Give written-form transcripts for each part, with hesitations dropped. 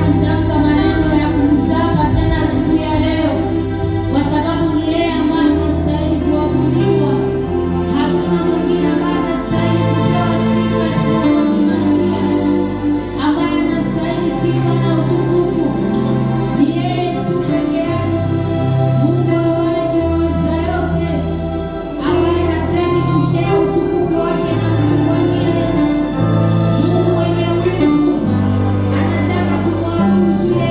kutamka maneno ya kumtapa tena asubuhi ya leo, kwa sababu ni yeye ambaye anastahili kuabudiwa. Hatuna mwingine ambaye anastahili kupewa sifa isipokuwa ni Masia, ambaye anastahili sifa na utukufu. Ni yeye tu peke yake, Mungu ambaye ni mweza yote, ambaye hataki kushare utukufu wake na mtu mwingine. Mungu mwenye wivu anataka tumwabudu tu yeye.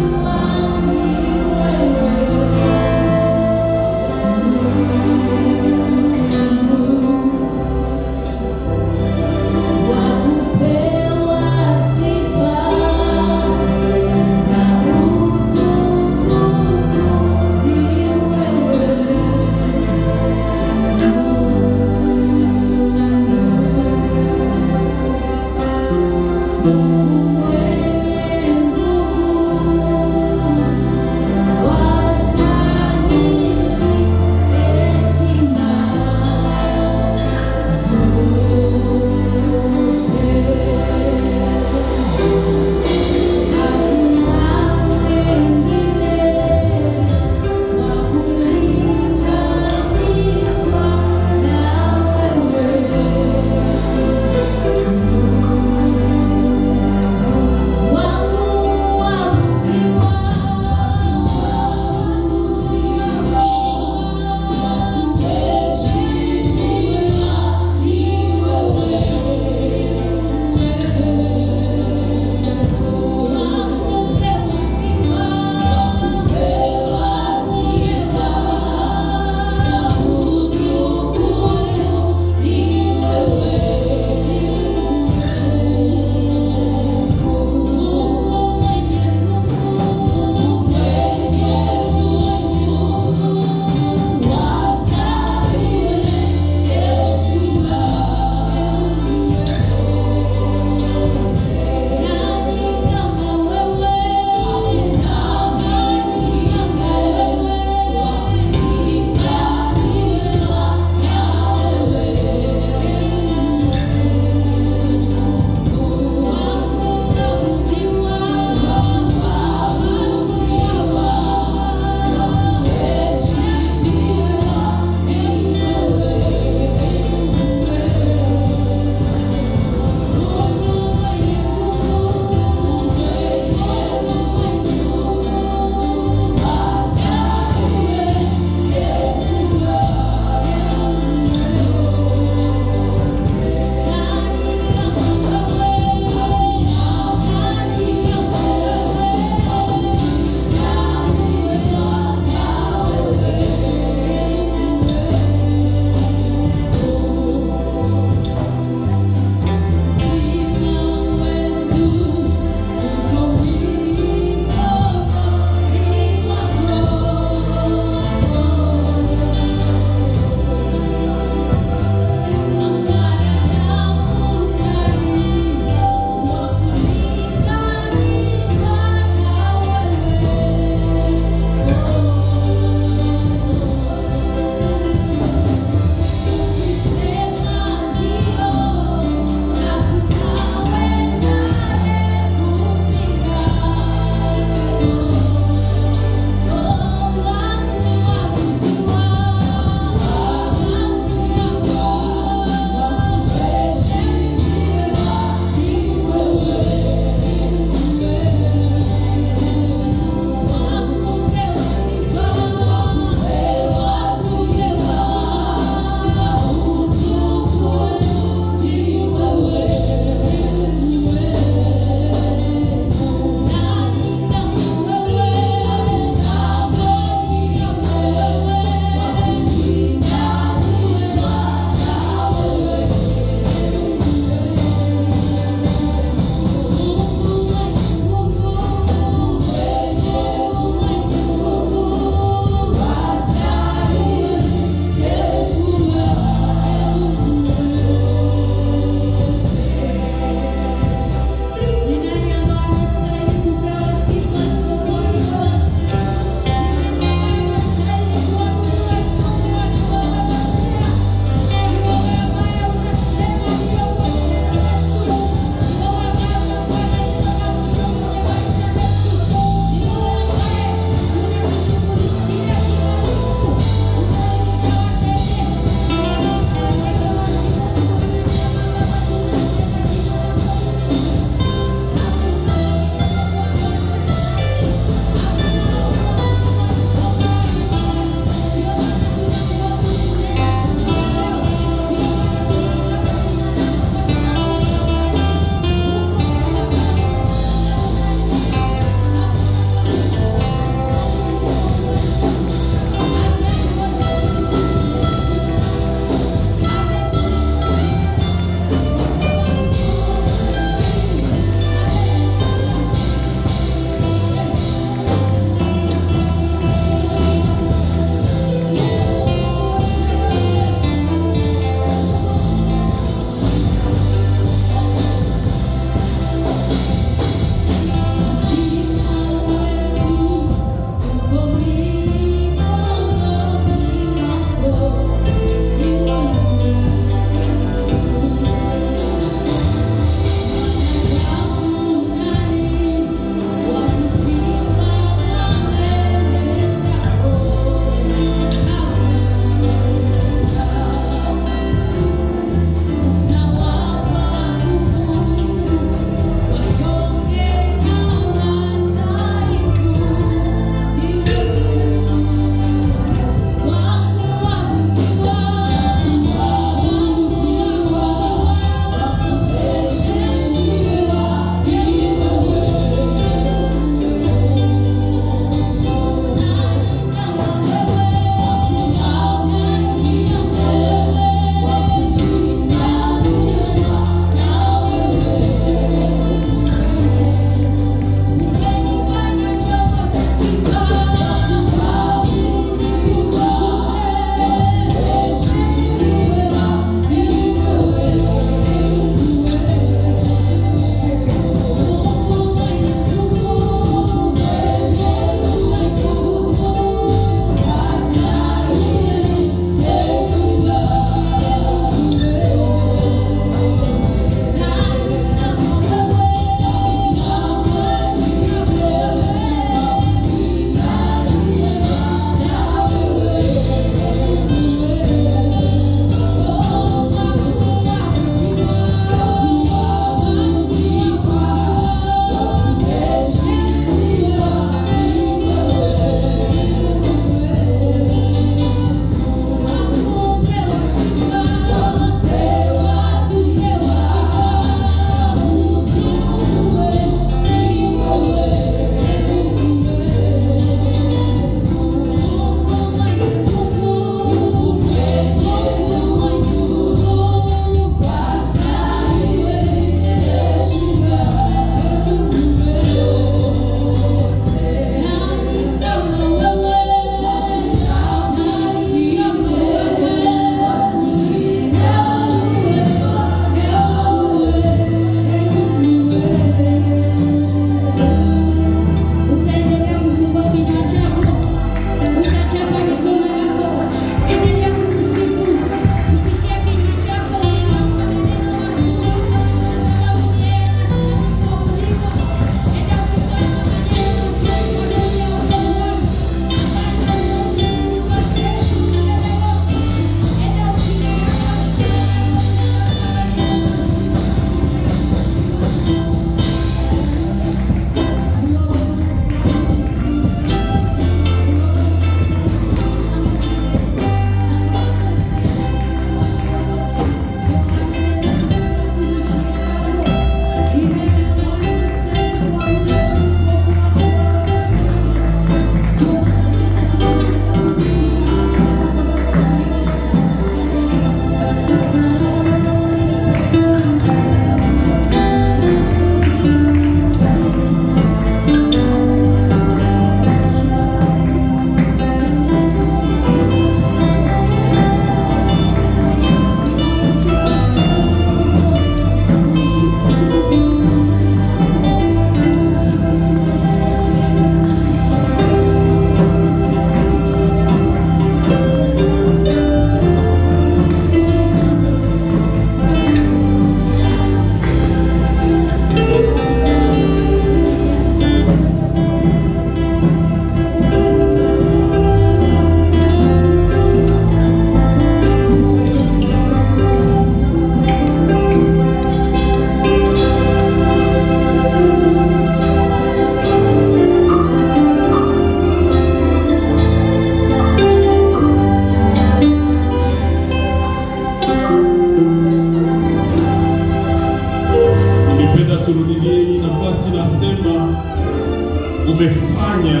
umefanya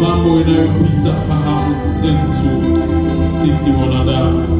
mambo inayopita fahamu zetu sisi wanadamu.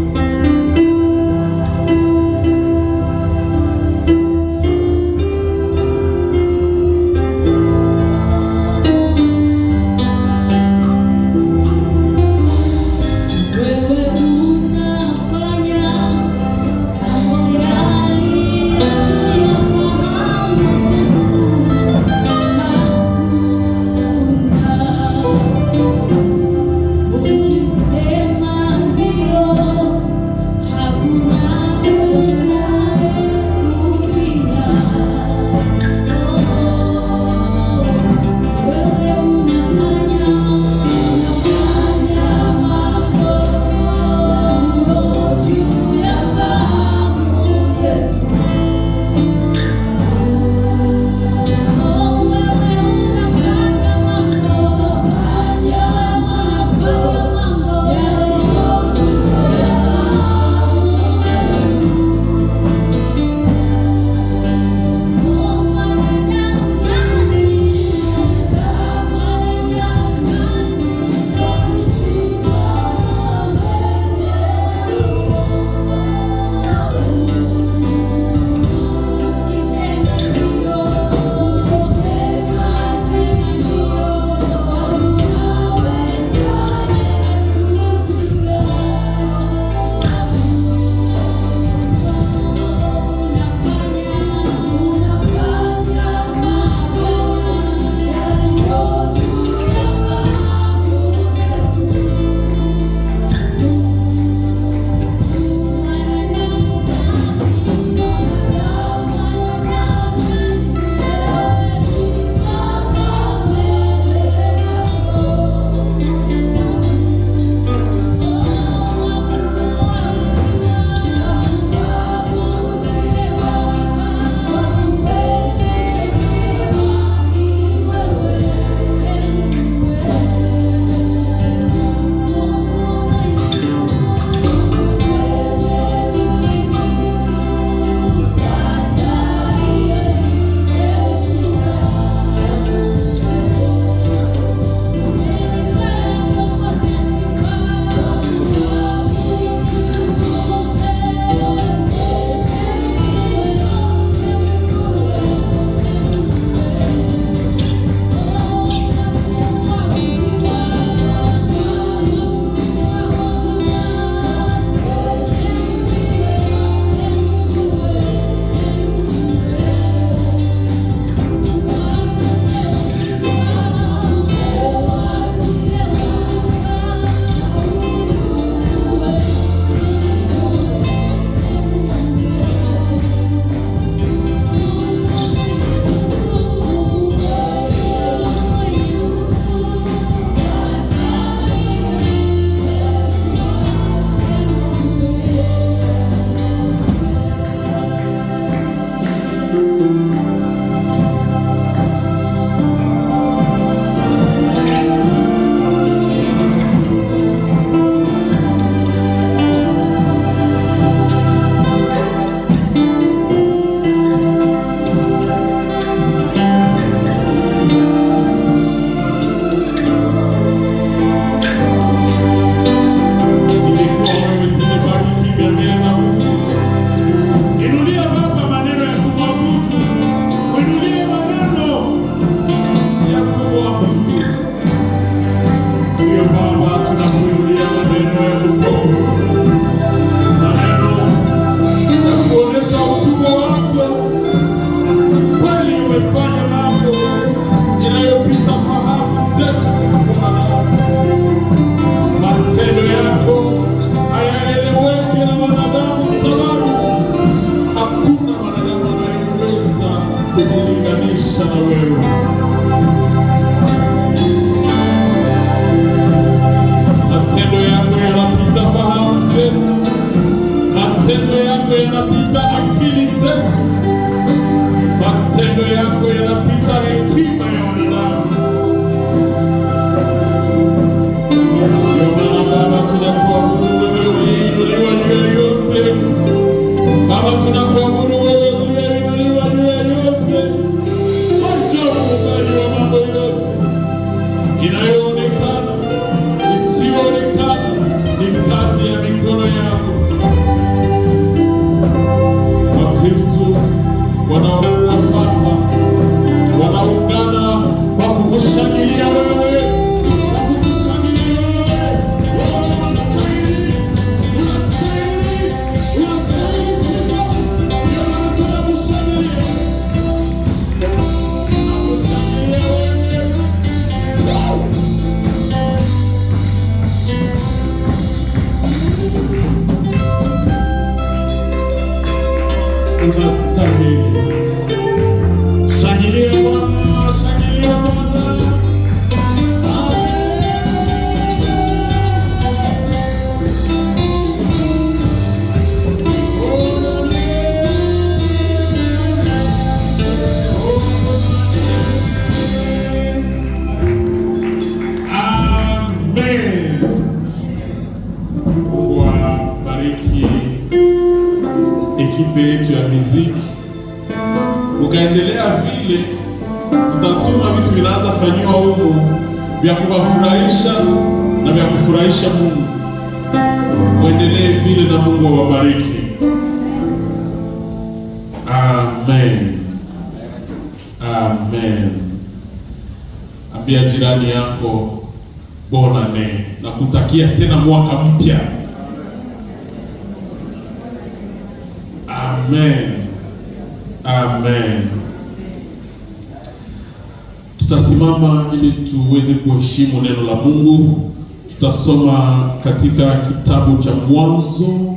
Baba, tunakuinulia maneno ya kuponya, maneno ya kuonesha ukubwa wako. Kweli umefanya mambo inayopita fahamu zetu sisi wanadamu. Matendo yako hayaeleweki na wanadamu, sababu hakuna wanadamu anayeweza kujilinganisha na wewe. Matendo yako yanapita fahamu zetu, matendo yako yanapita akili zetu, matendo yako yanapita hekima ya wanadamu. Ndio maana Baba, tunakuabudu wewe uliyeinuliwa juu ya yote. Baba, tunakuabudu wewe uliyeinuliwa juu ya yote. Wewe muumbaji wa mambo yote, inayoonekana, isiyoonekana, ni kazi ya mikono yako. Wakristo wanaokuwa hapa wanaungana kwa kukushangilia wewe, kwa kukushangilia wewe. Unastahili, unastahili, unastahili sifa. Tunakushangilia, tunakushangilia wewe. Unastahili. Shangilia Bwana, shangilia Bwana. Amen. Mungu awabariki ekipe yetu ya muziki. Ukaendelea vile, utatuma vitu vinaanza fanyiwa huko vya kuwafurahisha na vya kufurahisha Mungu. Uendelee vile na Mungu awabariki. Amen. Amen. Ambia jirani yako bonane na kutakia tena mwaka mpya. Amen. Amen. Tutasimama ili tuweze kuheshimu neno la Mungu. Tutasoma katika kitabu cha Mwanzo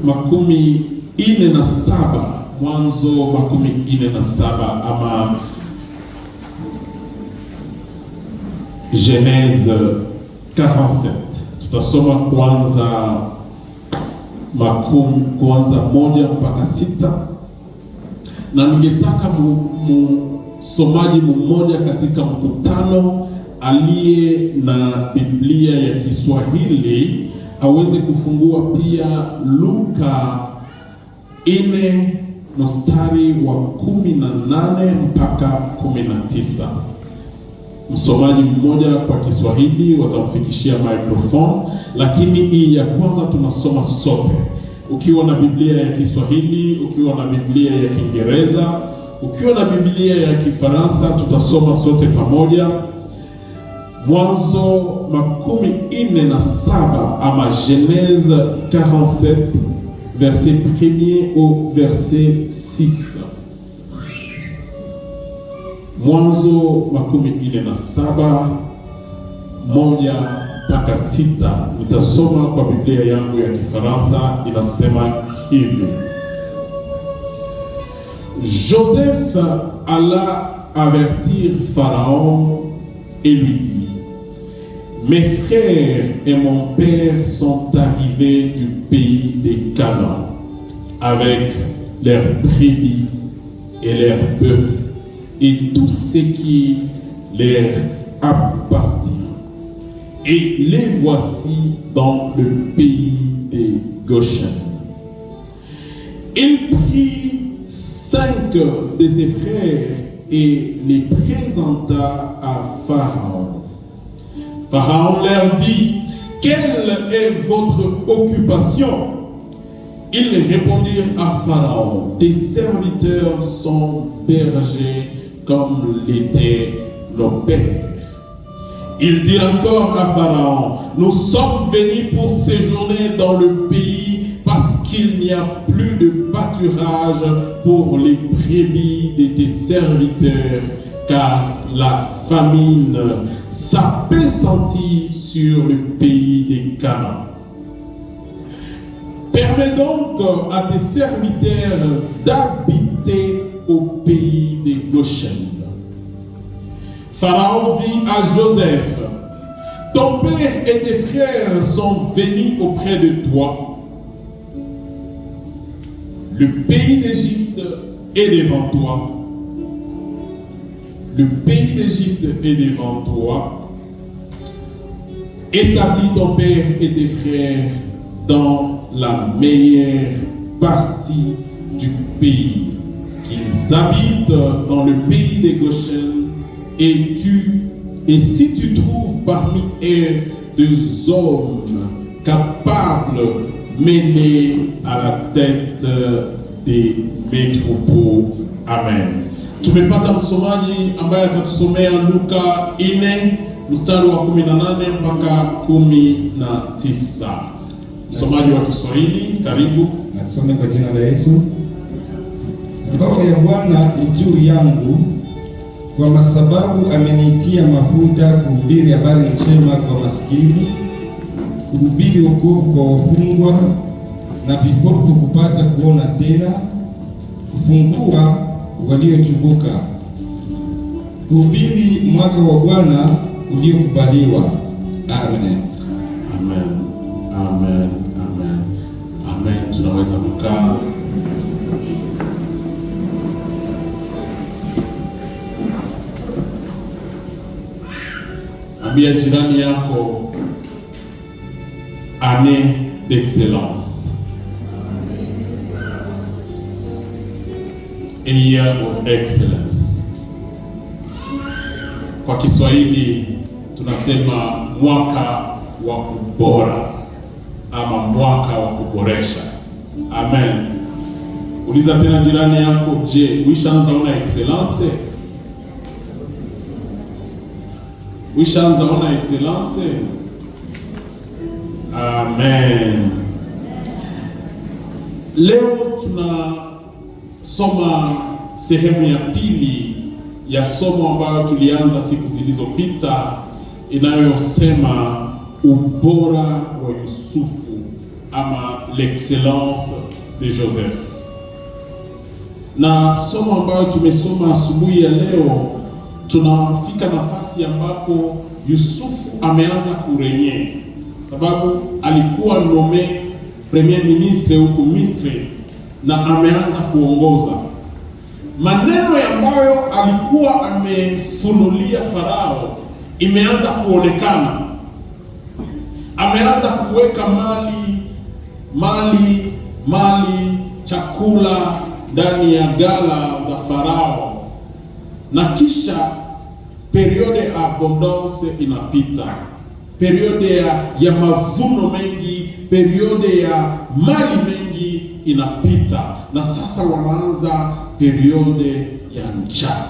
makumi ine na saba. Mwanzo 47 ama Genèse 47. Tutasoma kwanza moja mpaka 6, na ningetaka msomaji mmoja katika mkutano aliye na Biblia ya Kiswahili aweze kufungua pia Luka 4 mstari wa 18 mpaka 19. Msomaji mmoja kwa Kiswahili watamfikishia microphone, lakini hii ya kwanza tunasoma sote. Ukiwa na Biblia ya Kiswahili, ukiwa na Biblia ya Kiingereza, ukiwa na Biblia ya Kifaransa, tutasoma sote pamoja. Mwanzo 47 ama Genèse 47 verset 1er au verset 6. Mwanzo 47 1 mpaka 6. Nitasoma kwa Biblia yangu ya Kifaransa, inasema hivi: Joseph alla avertir Pharaon et lui dit: Mes frères et mon père sont arrivés du pays des Canaan avec leurs brebis et leurs bœufs et tout ce qui leur appartient. Et les voici dans le pays de Goshen. Il prit 5 de ses frères et les présenta à Pharaon. Pharaon leur dit: Quelle est votre occupation? Ils répondirent à Pharaon: Tes serviteurs sont bergers comme l'étaient nos pères. Il dit encore à Pharaon, nous sommes venus pour séjourner dans le pays parce qu'il n'y a plus de pâturage pour les brebis de tes serviteurs, car la famine s'apesantit sur le pays des Canaan. Permets donc à tes serviteurs d'habiter au pays des Goshen. Pharaon dit à Joseph, ton père et tes frères sont venus auprès de toi. Le pays d'Égypte est devant toi. Le pays d'Égypte est devant toi. Établis ton père et tes frères dans la meilleure partie du pays, qu'ils habitent dans le pays des Goshen, et si tu trouves parmi eux des hommes capables, menés à la tête des métropoles. Amen. Tumepata msomaji ambaye atatusomea Luka 4 mstari wa 18 mpaka 19. Msomaji wa Kiswahili, karibu. Nasome kwa jina la Yesu. Roho ya Bwana ni juu yangu, kwa sababu amenitia mafuta kuhubiri habari njema kwa maskini, kuhubiri wokovu kwa wafungwa, na vipofu kupata kuona tena, kufungua waliochubuka, kuhubiri mwaka wa Bwana uliokubaliwa. Amen. Amen. Amen. Amen. Amen. Tunaweza kukaa. Ambia jirani yako, année d'excellence. A year of excellence. Kwa Kiswahili tunasema mwaka wa ubora ama mwaka wa kuboresha. Amen. Uliza tena jirani yako, je, uishaanza ona excellence? Uishaanza ona excellence? Amen. Leo tunasoma sehemu ya pili ya somo ambayo tulianza siku zilizopita, inayosema ubora wa Yusufu ama l'excellence de Joseph. Na somo ambayo tumesoma asubuhi ya leo, tunafika nafasi ambapo Yusufu ameanza kurenye, sababu alikuwa nome premier ministre huko Misri na ameanza kuongoza. Maneno ambayo alikuwa amefunulia Farao imeanza kuonekana. Ameanza kuweka mali chakula ndani ya gala za Farao, na kisha periode ya abondance inapita, periode ya mavuno mengi, periode ya mali mengi inapita, na sasa wanaanza periode ya njaa.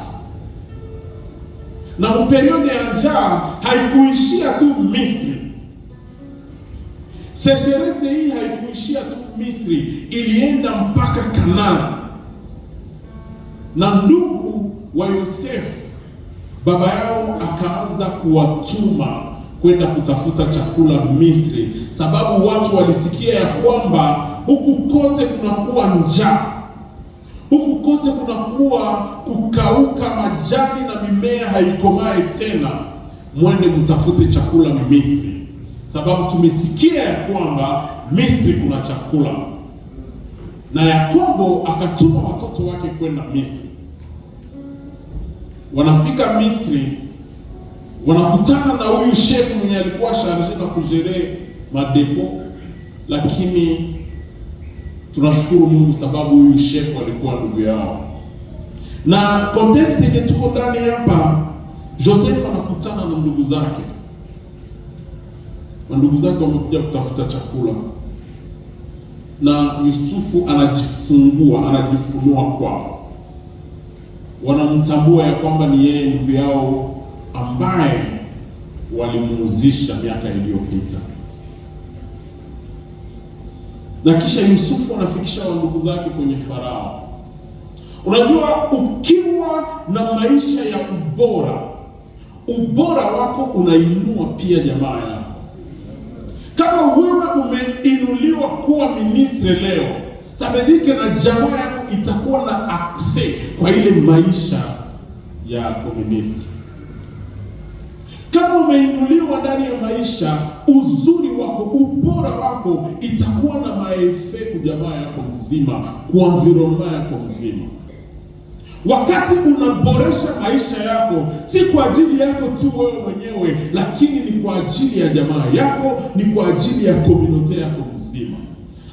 Na periode ya njaa haikuishia tu Misri. Sécheresse hii haikuishia tu Misri, ilienda mpaka Kanaani. Na ndugu wa Yosefu, baba yao akaanza kuwatuma kwenda kutafuta chakula Misri, sababu watu walisikia ya kwamba huku kote kunakuwa njaa, huku kote kunakuwa kukauka, majani na mimea haikomae tena, mwende mtafute chakula Misri, sababu tumesikia ya kwamba Misri kuna chakula. Na Yakobo akatuma watoto wake kwenda Misri. Wanafika Misri, wanakutana na huyu shefu mwenye alikuwa sharje na kujere madepo, lakini tunashukuru Mungu sababu huyu shefu alikuwa ndugu yao. Na context ile tuko ndani hapa, Joseph anakutana na ndugu zake. Ndugu zake wamekuja kutafuta chakula, na Yusufu anajifunua kwao. Wanamtambua ya kwamba ni yeye ndugu yao ambaye walimuuzisha miaka iliyopita. Na kisha Yusufu anafikisha ndugu zake kwenye Farao. Unajua, ukiwa na maisha ya ubora wako unainua pia jamaa yako. Kama wewe umeinuliwa kuwa ministre leo, sabedike na jamaa yako itakuwa na access kwa ile maisha ya ministre. Kama umeinuliwa ndani ya maisha, uzuri wako, ubora wako itakuwa na maefe kwa jamaa yako mzima, kwa environment yako mzima. Wakati unaboresha maisha yako, si kwa ajili yako tu wewe mwenyewe, lakini ni kwa ajili ya jamaa yako, ni kwa ajili ya community yako mzima.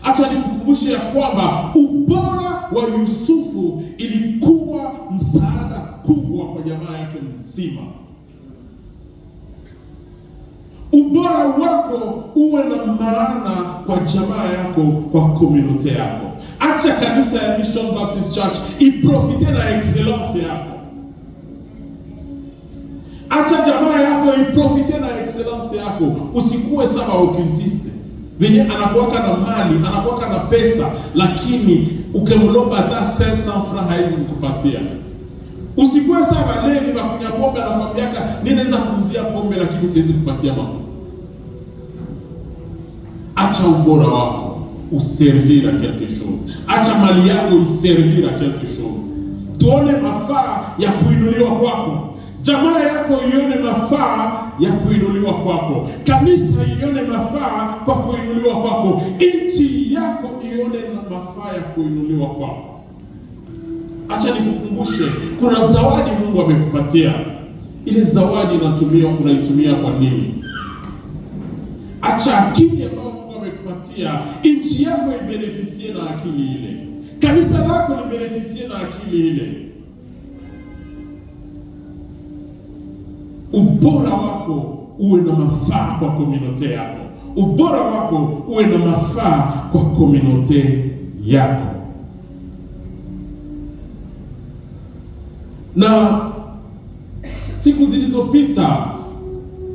Acha nikukumbushe ya kwamba ubora wa Yusufu ilikuwa msaada kubwa kwa jamaa yake mzima. Ubora wako uwe na maana kwa jamaa yako, kwa community yako. Acha kanisa ya Mission Baptist Church iprofite na excellence yako. Acha jamaa yako iprofite na excellence yako. Usikuwe sawa occultiste. Venye anakuwaka na mali, anakuwaka na pesa, lakini ukimlomba hata 500 francs haizi zikupatia. Usikuwe sawa levi bakunya pombe na kwambiaka ninaweza kumzia pombe lakini siwezi kupatia mambo. Acha ubora wako uservir à quelque chose. Acha mali yako iservir à quelque chose. Tuone mafaa ya kuinuliwa kwako. Jamaa yako ione mafaa ya kuinuliwa kwako. Kanisa ione mafaa kwa kuinuliwa kwako. Nchi yako ione mafaa ya kuinuliwa kwako. Acha nikukumbushe, kuna zawadi Mungu amekupatia. Ile zawadi unaitumia kwa nini? Acha akili ambayo Mungu amekupatia, nchi yako ibenefisie na akili ile. Kanisa lako libenefisie na akili ile. Ubora wako uwe na mafaa kwa community yako. Ubora wako uwe na mafaa kwa community yako. Na siku zilizopita,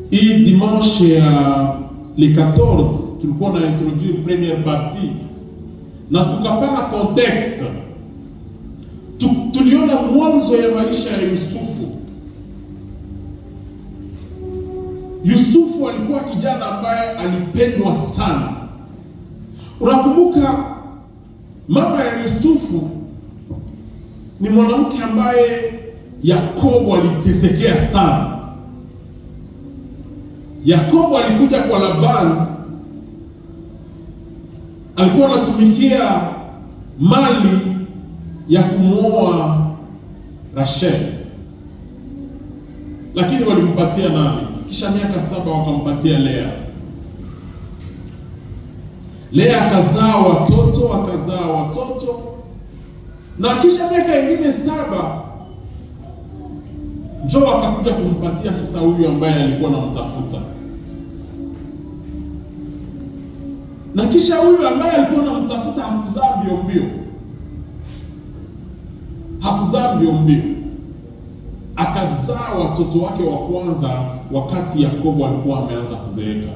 hii dimanche ya le 14 tulikuwa na introduire première partie na tukapana context. Tuliona mwanzo ya maisha ya Yusufu. Yusufu alikuwa kijana ambaye alipendwa sana. Unakumbuka mama ya Yusufu ni mwanamke ambaye Yakobo alitesekea sana. Yakobo alikuja kwa Labani, alikuwa anatumikia mali ya kumuoa Rachel, lakini walimpatia nani? Kisha miaka 7 wakampatia Lea. Lea akazaa watoto, na kisha miaka ingine 7 njoo akakuja kumpatia sasa huyu ambaye alikuwa anamtafuta. Na kisha huyu ambaye alikuwa anamtafuta hakuzaa mbio. Akazaa watoto wake wa kwanza wakati Yakobo alikuwa ameanza kuzeeka.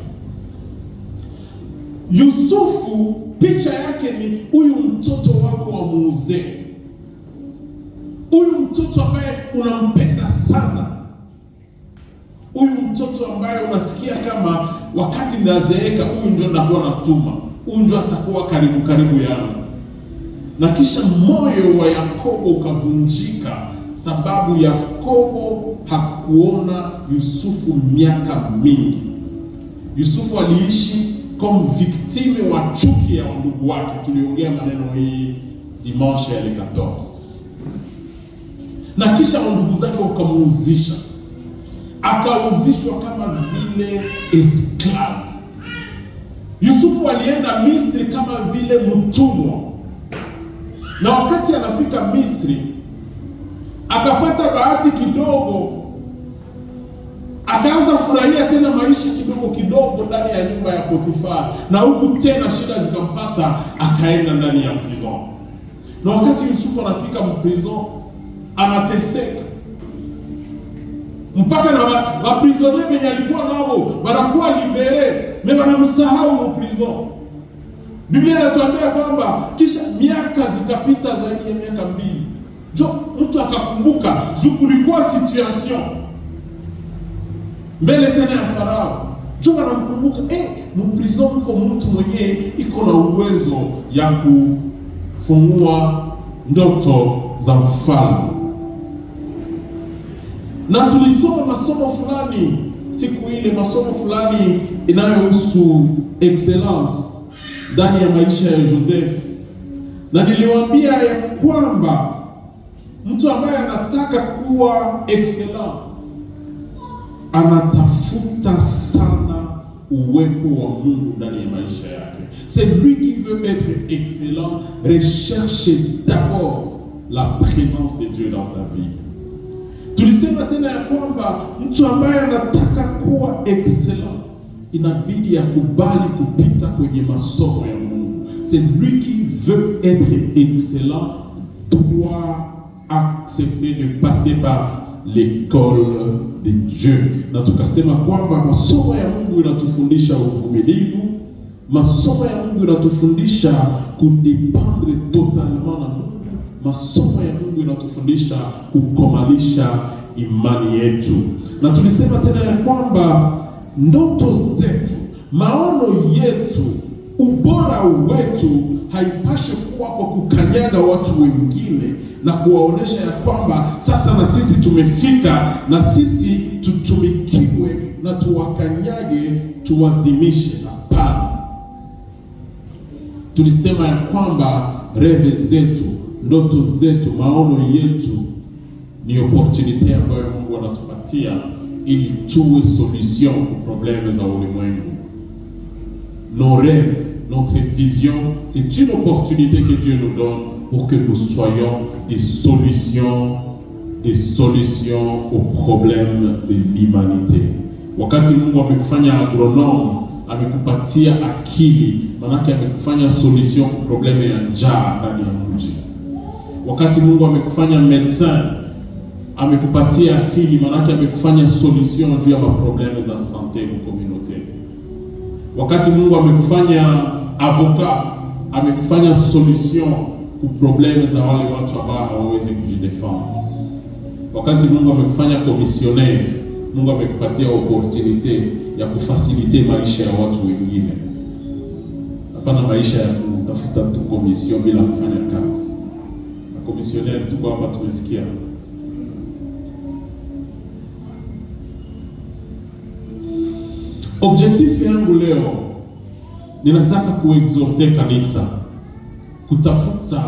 Yusufu picha yake ni huyu mtoto wako wa muuzee. Huyu mtoto ambaye unampenda sana. Huyu mtoto ambaye unasikia kama wakati nazeeka huyu ndio ndakuwa natuma. Huyu ndio atakuwa karibu yangu. Na kisha moyo wa Yakobo ukavunjika sababu Yakobo hakuona Yusufu miaka mingi. Yusufu aliishi kama victime wa chuki ya ndugu wake. Tuliongea maneno hii dimanche ya le 14. Na kisha ndugu zake wakamuuzisha. Akauzishwa kama vile esclave. Yusufu alienda Misri kama vile mtumwa. Na wakati anafika Misri, akapata bahati kidogo, akaanza furahia tena maisha kidogo ndani ya nyumba ya Potifar, na huku tena shida zikampata, akaenda ndani ya prison. Na wakati Yusufu anafika prison, anateseka. mpaka na waprisonnier wenye alikuwa nao wanakuwa libere, mais wanamsahau mu prison. Biblia inatuambia kwamba kisha miaka zikapita zaidi ya miaka 2, jo mtu akakumbuka juu kulikuwa situation mbele tena ya Farao, jo anamkumbuka mu prison mko mtu mwenye iko na uwezo ya kufungua ndoto za mfalme. Na tulisoma masomo fulani siku ile, masomo fulani inayohusu excellence ndani ya maisha ya Joseph, na niliwaambia ya kwamba mtu ambaye anataka kuwa excellent anatafuta sana uwepo wa Mungu ndani ya maisha yake. Celui qui veut être excellent recherche d'abord la présence de Dieu dans sa vie. Tulisema tena ya kwamba mtu ambaye anataka kuwa excellent inabidi akubali kupita kwenye masomo ya Mungu. Celui qui veut être excellent doit accepter de passer par l'école de Dieu. Na tukasema kwamba masomo ya Mungu inatufundisha uvumilivu, masomo ya Mungu inatufundisha kudependre totalement na Mungu, masomo ya Mungu inatufundisha kukomalisha imani yetu. Na tulisema tena ya kwamba ndoto zetu, maono yetu, ubora wetu haipashi kuwa kwa kukanyaga watu wengine na kuwaonesha ya kwamba sasa na sisi tumefika na sisi tutumikiwe na tuwakanyage tuwazimishe. Hapana. Tulisema ya kwamba reve zetu, ndoto zetu, maono yetu ni opportunity ambayo Mungu anatupatia ili tuwe solution kwa problème za ulimwengu. Nos rêves, notre vision, c'est une opportunité que Dieu nous donne pour que nous soyons des solutions aux problèmes de l'humanité. Wakati Mungu amekufanya agronome, amekupatia akili, manake amekufanya solution kwa probleme ya njaa ndani ya mji. Wakati Mungu amekufanya médecin, amekupatia akili, manake amekufanya solution juu ya probleme za santé kwa communauté. Wakati Mungu amekufanya avocat, amekufanya solution kwa probleme za wale watu ambao hawawezi kujidefend. Wakati Mungu amekufanya commissionnaire, Mungu amekupatia opportunité ya kufasilite maisha ya watu wengine. Hapana maisha ya kutafuta tu commission bila kufanya kazi. Na commissionnaire tu kwamba tumesikia. Objectif yangu leo ninataka kuexhorte kanisa kutafuta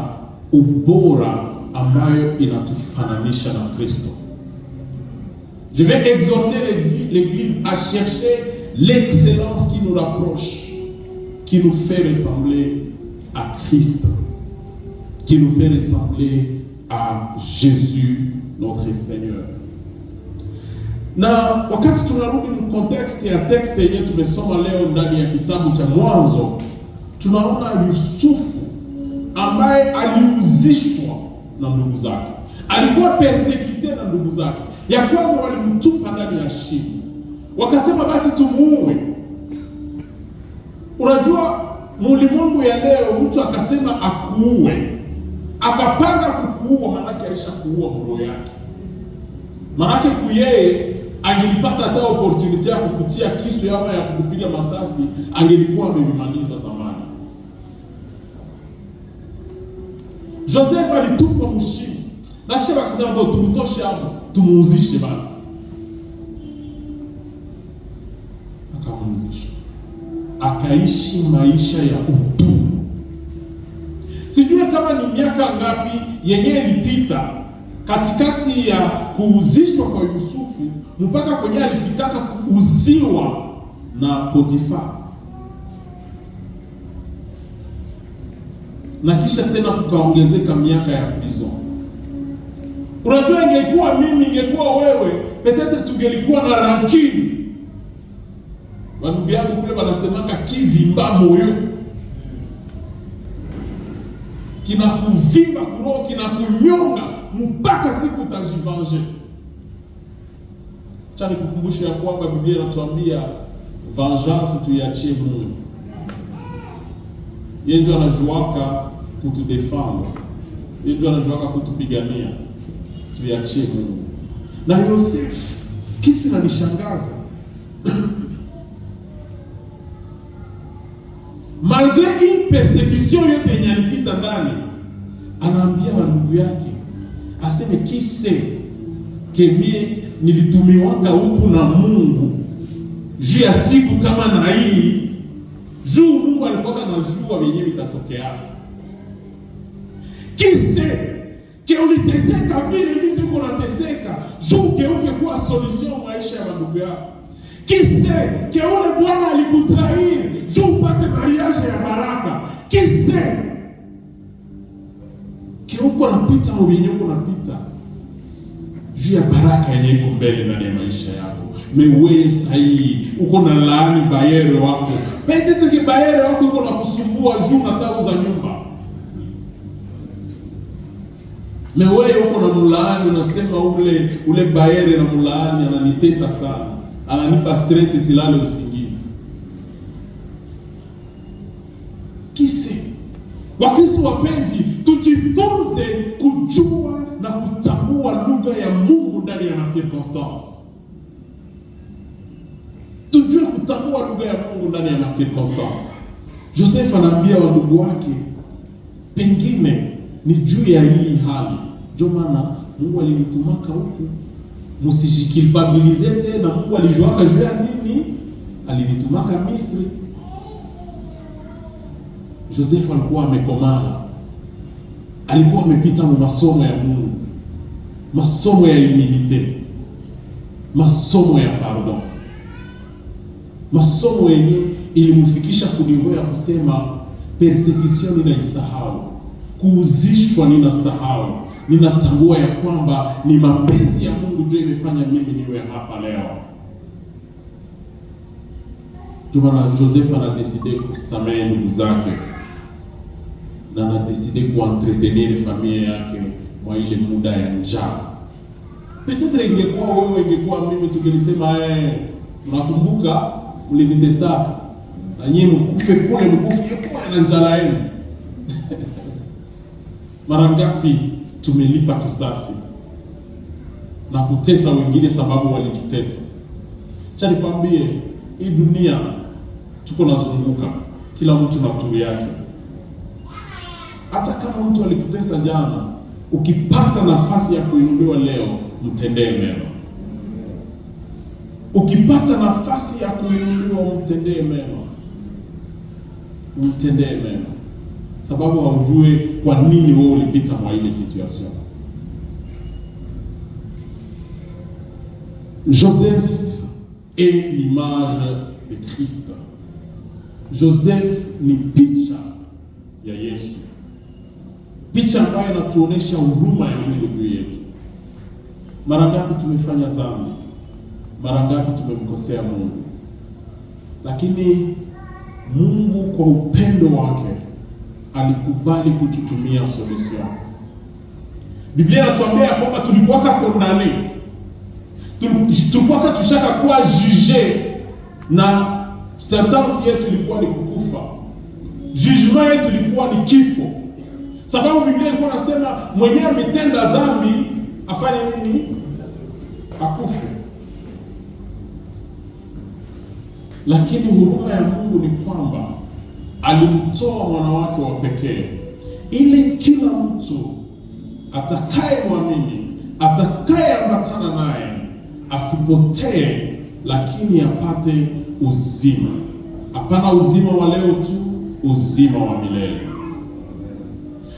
ubora ambayo inatufananisha na Kristo. Je vais exhorter l'Église à chercher l'excellence qui nous rapproche, qui nous fait ressembler à Christ, qui nous fait ressembler à Jésus, notre Seigneur. Na wakati tunarudi mu context ya text yenye tumesoma leo ndani ya kitabu cha Mwanzo, tunaona Yusufu ambaye aliuzishwa na ndugu zake. Alikuwa persekute na ndugu zake. Ya kwanza walimtupa ndani ya shimo. Wakasema basi tumuue. Unajua mulimwengu ya leo mtu akasema akuue, akapanga kukuua, manake alishakuua roho yake. Manake kuyeye angelipata hata opportunity ya kukutia kisu ama ya kukupiga masasi, angelikuwa amemaliza zamani. Joseph alitupwa mshimo. Na kisha wakasema ndio tumtoshe hapo, tumuuzishe basi. Akamuuzisha. Akaishi maisha ya utumwa. Sijui kama ni miaka ngapi yenyewe ilipita katikati ya kuuzishwa kwa Yusufu mpaka kwenye alifikaka kuuziwa na Potifa. Na kisha tena kukaongezeka miaka ya prison. Unajua ingekuwa mimi, ingekuwa wewe, petete tungelikuwa na rankini. Wandugu yangu kule wanasemaka kivimba moyo. Kinakuvimba kuroho, kinakunyonga mpaka siku utajivange. Acha nikukumbushe ya kwamba Biblia inatuambia vengeance tuiachie Mungu. Yeye ndiye anajuaka kutudefend. Yeye ndiye anajuaka kutupigania. Tuiachie Mungu. Na Yosefu, kitu kinanishangaza. Malgré hii persecution yote yenye alipita ndani, anaambia ndugu yake aseme kise kemie nilitumiwanga huku na Mungu juu ya siku kama na hii, juu Mungu alikuwa anajua wenyewe itatokea. Kise ke uliteseka vile ndizi uko nateseka, juu geuke kuwa solution maisha ya ndugu yako. Kise ke ule Bwana alikutrahiri, juu upate mariage ya baraka. Kise ke uko napita mwenye uko napita juu ya baraka yenye iko mbele ndani ya maisha yako. Mewe sahi uko na laani bayere wako. Pende tuki bayere wako uko na kusumbua juu unatauza nyumba. Mewe uko na mulaani unasema ule bayere na mulaani ananitesa sana. Ananipa stress silale usingizi. Kise Wakristo wapenzi, tujifunze kujua na kutambua lugha ya Mungu ndani ya circumstances. Tujue kutambua lugha ya Mungu ndani ya circumstances. Joseph anaambia wandugu wake, pengine ni juu ya hii hali, ndio maana Mungu alinitumaka huku, msijikilpabilize tena. Mungu alijuaka juu ya nini alinitumaka Misri. Joseph alikuwa amekomana, alikuwa amepita masomo ya Mungu, masomo ya humilite, masomo ya pardon, masomo yenye ilimfikisha kunivo ya kusema persecution ninaisahau, kuuzishwa ninasahau, ninatambua ya kwamba ni mapenzi ya Mungu ndio imefanya mimi niwe hapa leo. Jumana Joseph anadeside kusamehe ndugu zake na anadeside kuentretenir familia yake mwa ile muda ya njaa. Peut-être ingekuwa wewe, ingekuwa mimi, tungelisema unakumbuka mlinitesa na nyinyi mkufe kule, mkufe kwa na njaa yenu. Mara ngapi tumelipa kisasi na kutesa wengine sababu walitutesa. Acha nikwambie, hii dunia tuko nazunguka, kila mtu na turi yake. Hata kama mtu alikutesa jana, ukipata nafasi ya kuinuliwa leo, mtendee mema. Ukipata nafasi ya kuinuliwa, mtendee mema. Mtendee mema. Sababu haujue kwa nini wewe ulipita mwa ile situation. Joseph est l'image de Christ. Joseph ni picha ya Yesu. Picha ambayo inatuonesha huruma ya Mungu juu yetu. Mara ngapi tumefanya dhambi? Mara ngapi tumemkosea Mungu? Lakini Mungu kwa upendo wake alikubali kututumia solution. Biblia inatuambia kwamba tulikuwa condamné. Tulikuwa tushaka kuwa jugé na sentence yetu ilikuwa ni kukufa. Jugement yetu ilikuwa ni kifo. Sababu Biblia ilikuwa nasema mwenye ametenda dhambi afanye nini? Akufe. Lakini huruma ya Mungu ni kwamba alimtoa mwana wake wa pekee ili kila mtu atakaye muamini, atakaye ambatana naye asipotee, lakini apate uzima. Hapana uzima wa leo tu, uzima wa milele.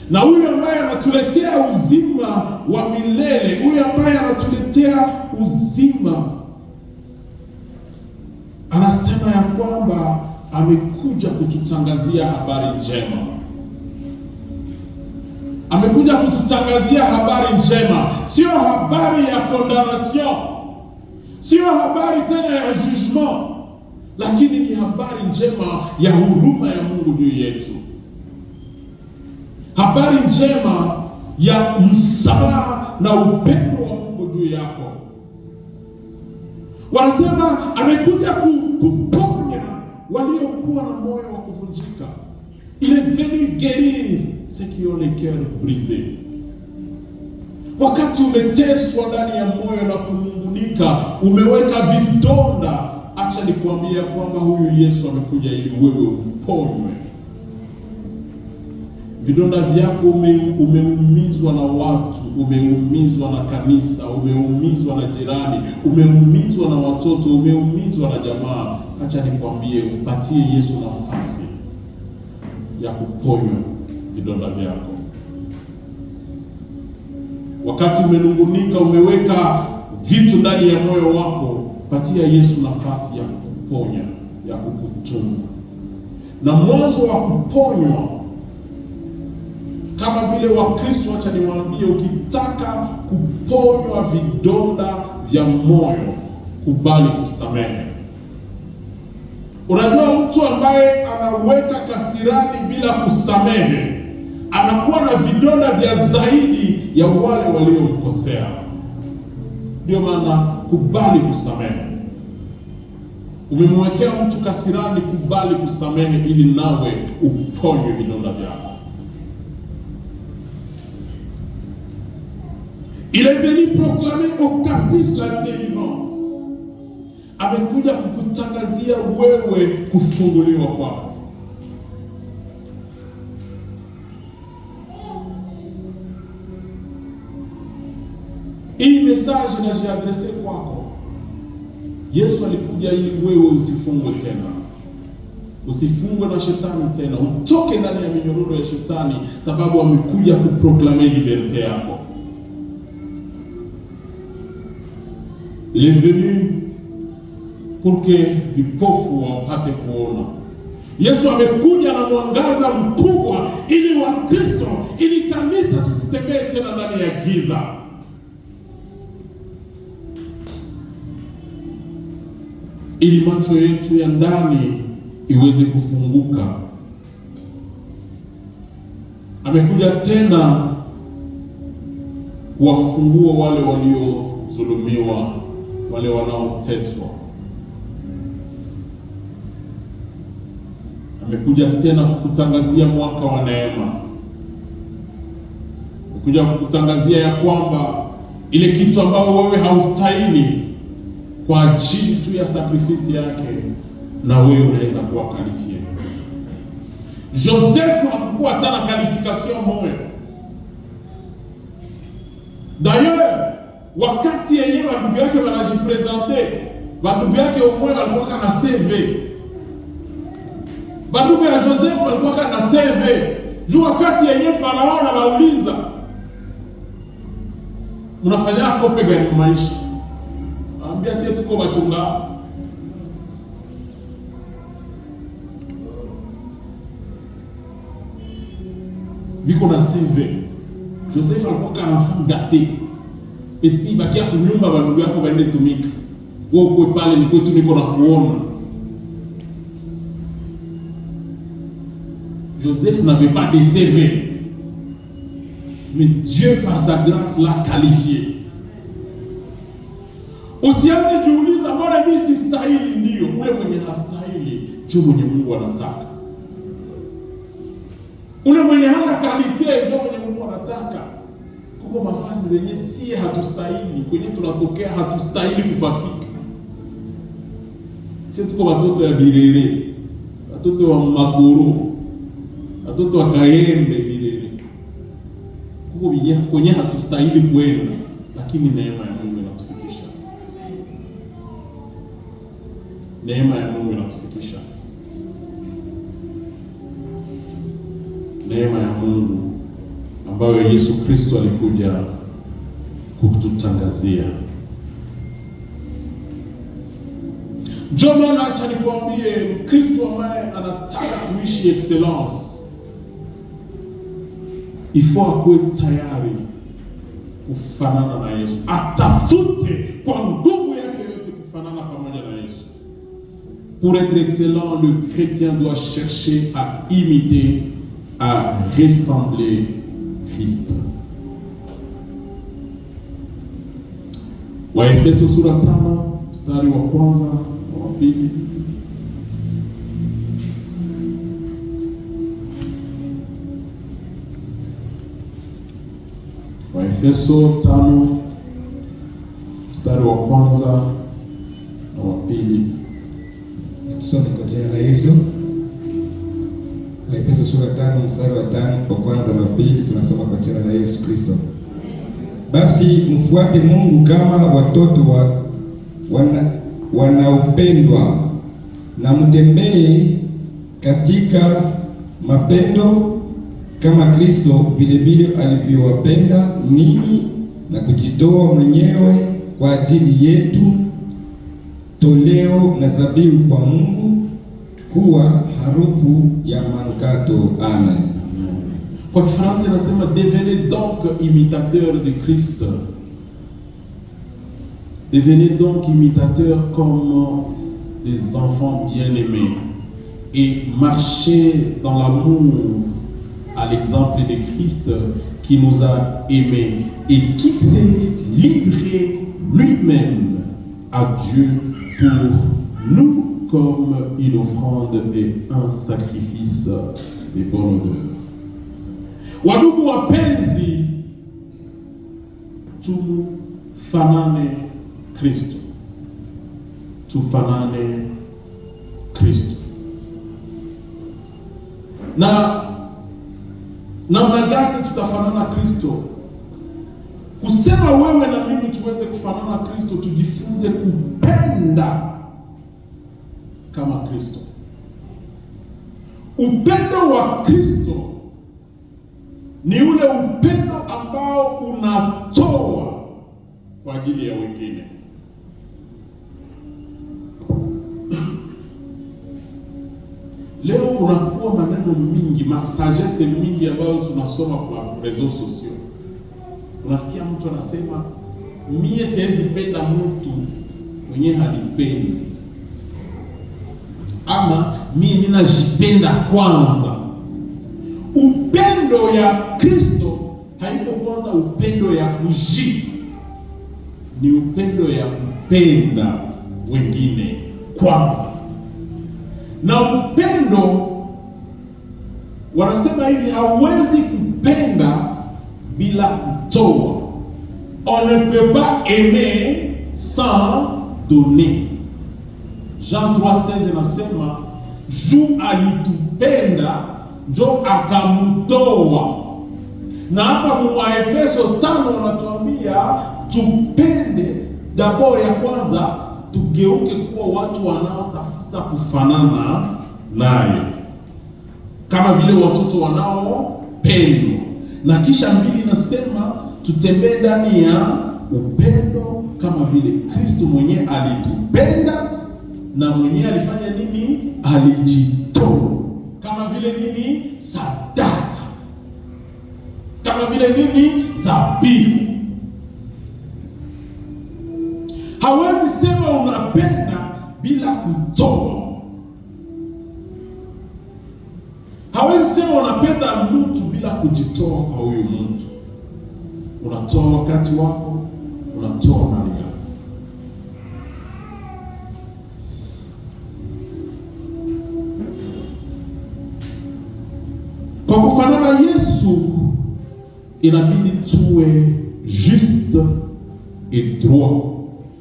Na huyu ambaye anatuletea uzima wa milele, huyu ambaye anatuletea uzima, anasema ya kwamba amekuja kututangazia habari njema. Amekuja kututangazia habari njema, sio habari ya condamnation, sio habari tena ya jugement, lakini ni habari njema ya huruma ya Mungu juu yetu. Habari njema ya msamaha na upendo wa Mungu juu yako. Wanasema amekuja kuponya waliokuwa na moyo wa kuvunjika. Il est venu guérir ceux qui ont les cœurs brisés. Wakati umeteswa ndani ya moyo na kunungunika, umeweka vidonda, acha nikwambie kwamba huyu Yesu amekuja ili wewe uponywe. Vidonda vyako, umeumizwa na watu, umeumizwa na kanisa, umeumizwa na jirani, umeumizwa na watoto, umeumizwa na jamaa. Acha nikwambie, upatie Yesu nafasi ya kuponywa vidonda vyako. Wakati umenungunika, umeweka vitu ndani ya moyo wako, patia Yesu nafasi ya kuponya, ya kukutunza. Na mwanzo wa kuponywa, kama vile Wakristo, acha niwaambie, ukitaka kuponywa vidonda vya moyo, kubali kusamehe. Unajua, mtu ambaye anaweka kasirani bila kusamehe anakuwa na vidonda vya zaidi ya wale waliomkosea. Ndio maana kubali kusamehe. Umemwekea mtu kasirani, kubali kusamehe ili nawe uponywe vidonda vyako. Il est venu proclamer aux captifs la délivrance. Amekuja kukutangazia wewe kufunguliwa kwako. Hii message inajiadrese kwako. Yesu alikuja ili wewe usifungwe tena. Usifungwe na shetani tena. Utoke ndani ya minyororo ya shetani, sababu amekuja kuproklame liberté yako. Il est venu pour que vipofu wapate kuona. Yesu amekuja na mwangaza mkubwa ili Wakristo, ili kanisa tusitembee tena ndani ya giza. Ili macho yetu ya ndani iweze kufunguka. Amekuja tena kuwafungua wale waliodhulumiwa, wale wanaoteswa. Amekuja tena kukutangazia mwaka wa neema. Amekuja kukutangazia ya kwamba ile kitu ambao wewe haustahili, kwa ajili tu ya sakrifisi yake, na wewe unaweza kuwa qualifié. Joseph hakuwa hata na qualification moja. D'ailleurs, wakati yenyewe ndugu yake wanajipresente, ndugu yake umoja walikuwa na CV. Ndugu ya Joseph walikuwa na CV. Juu wakati yenyewe Farao anawauliza, mnafanya kope gani maisha? Ambia sisi tuko wachunga. Biko na CV. Joseph alikuwa anafahamu gate. Eti bakia kunyumba bandugu yako baende tumika. Wewe uko pale, ni kwetu, niko na kuona. Joseph n'avait pas de CV. Mais Dieu par sa grâce l'a qualifié. Usianze jiuliza, mbona mimi si stahili? Ndio, ule mwenye hastahili ndio mwenye Mungu anataka. Ule mwenye hana kalite ndio mwenye Mungu anataka. Kuko mafasi zenye si hatustahili, kwenye tunatokea hatustahili kupafika. Sisi tuko watoto ya Birere, watoto wa Makoro, watoto wa Kaembe Birere. Kuko kwenye hatustahili kwenda, lakini neema ya Mungu inatufikisha. Neema ya Mungu inatufikisha. Neema ya Mungu ambayo Yesu Kristo alikuja kututangazia. Ndio maana acha nikwambie, Kristo ambaye anataka kuishi excellence, ifo akuwe tayari kufanana na Yesu. Atafute kwa nguvu yake yote kufanana pamoja na Yesu. Pour être excellent, le chrétien doit chercher à imiter, à ressembler Christ. Waefeso sura 5 mstari wa kwanza na wa pili. Waefeso 5 mstari wa kwanza na wa pili. Tusome kwa jina la Yesu. Waefeso sura 5 mstari wa 5 wa kwanza na wa pili, tunasoma kwa jina la Yesu Kristo. Basi mfuate Mungu kama watoto wanaopendwa, na mtembee katika mapendo kama Kristo vile alivyowapenda ninyi na kujitoa mwenyewe kwa ajili yetu, toleo na dhabihu kwa Mungu, kuwa harufu ya manukato. Amen. Kwa Kifaransa inasema devenez donc imitateurs de Christ. Devenez donc imitateurs comme des enfants bien-aimés et marchez dans l'amour à l'exemple de Christ qui nous a aimés et qui s'est livré lui-même à Dieu pour nous comme une offrande et un sacrifice de bonne odeur. Wadugu wapenzi, tufanane Kristo. Tufanane Kristo. Na namna gani tutafanana Kristo? Kusema wewe na mimi tuweze kufanana Kristo, tujifunze kupenda kama Kristo. Upendo wa Kristo ni ule upendo ambao unatoa kwa ajili ya wengine. Leo unakuwa maneno mingi, masagesse mingi ambayo tunasoma kwa reseaux sociaux. Unasikia mtu anasema mie siwezi penda mtu mwenye hanipendi, ama mimi ninajipenda kwanza. Upendo ya Kristo haiko kwanza upendo ya kuji, ni upendo ya kupenda wengine kwanza. Na upendo wanasema hivi, hauwezi kupenda bila kutoa. On ne peut pas aimer sans donner. Jean 3:16 inasema juu alitupenda njo akamutoa. Na hapa kwa Efeso 5 wanatuambia tupende d'abord, ya kwanza tugeuke kuwa watu wanaotafuta kufanana naye, kama vile watoto wanaopendwa. Na kisha 2 nasema tutembee ndani ya upendo kama vile Kristo mwenyewe alitupenda na mwenyewe alifanya nini? Alijitoa. Kama vile nini? Sadaka. Kama vile nini? Dhabihu. Hawezi sema unapenda bila kutoa. Hawezi sema unapenda mtu bila kujitoa kwa huyu mtu. Unatoa wakati wako, unatoa mali yako. Kwa kufanana Yesu, inabidi tuwe juste et droit.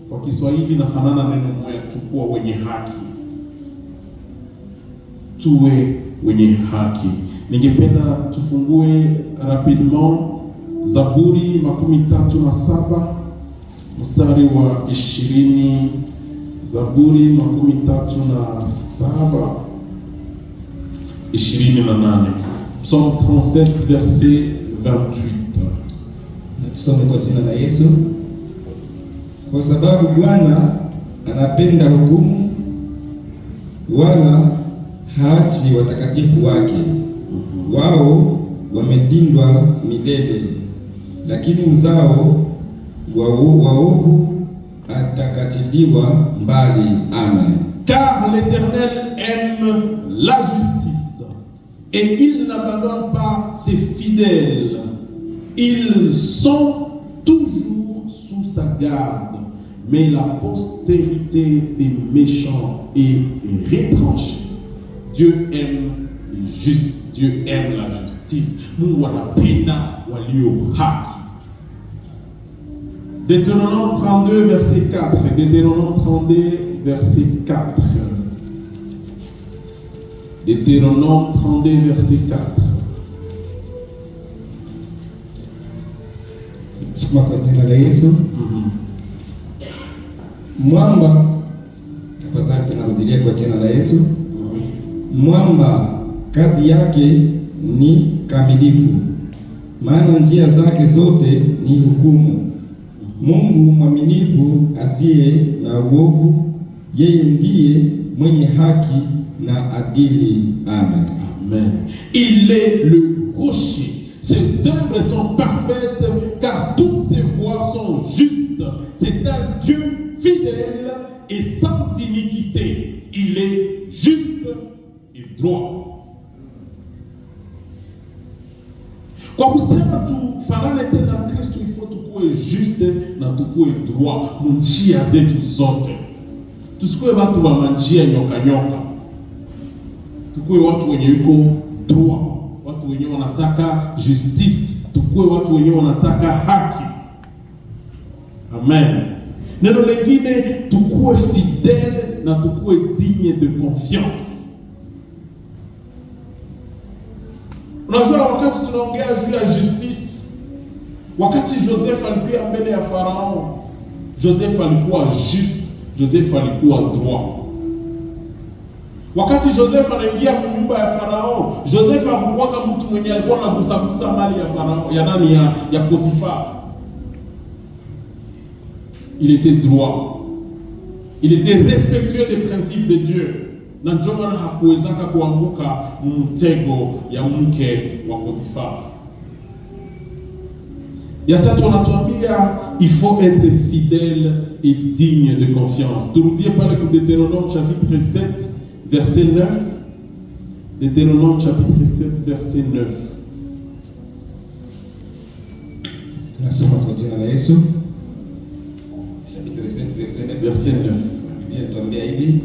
Kwa Kiswahili nafanana neno moja, tukuwa wenye haki. Tuwe wenye haki. Ningependa tufungue rapidement Zaburi 37 mstari wa 20. Zaburi 37 28. Psalm 37 verset 28. Tusome kwa jina la Yesu. Kwa sababu Bwana anapenda hukumu, wala haachi watakatifu wake. Wao wamelindwa milele, lakini mzao waovu atakatiliwa mbali. Amen. Car l'Éternel aime la justice et il n'abandonne pas ses fidèles. Ils sont toujours sous sa garde mais la postérité des méchants est retranchée. Dieu aime les justes, Dieu aime la justice. Mungu anapenda walio haki. Deutéronome 32, verset 4. Deutéronome 32, verset 4. Deutéronome 32, verset 4. Soma kwa jina la Yesu. Mwamba, tafadhali tunarudia kwa jina la Yesu. Mwamba kazi yake ni kamilifu, maana njia zake zote ni hukumu. Mungu mwaminifu asiye na uovu, yeye ndiye mwenye haki na adili. Amen. Amen. Il est le rocher. Ses œuvres sont parfaites, car toutes ses voies sont justes. C'est un Dieu fidèle et sans iniquité. Il est juste et droit. Kwa kusema tufanane tena Kristo, ifo tukue juste na tukue droit munjia zetu zote. Tusikue watu wa manjia nyoka nyoka. Tukue watu wenye yuko droit, watu wenye wanataka justice, tukue watu wenye wanataka haki. Amen. Neno lingine, tukue fidèle na tukue digne de confiance. Unajua wakati tunaongea juu ya justice, wakati Joseph alikuwa mbele ya Farao, Joseph alikuwa juste, Joseph alikuwa droit. Wakati Joseph anaingia nyumba ya Farao, Joseph hakuwa kama mtu mwenye alikuwa anagusa mali ya Farao, ya nani, ya Potiphar. Il était droit. Il était respectueux des principes de Dieu. Na ndio maana hakuwezaka kuanguka mtego ya mke wa Potiphar. Ya tatu anatuambia il faut être fidèle et digne de confiance. Turudie pale kwa Deutéronome chapitre 7 verset 9. Deutéronome chapitre 7 verset 9. Tunasoma kwa jina la Yesu. Chapitre 7 verset 9. Biblia inatuambia hivi: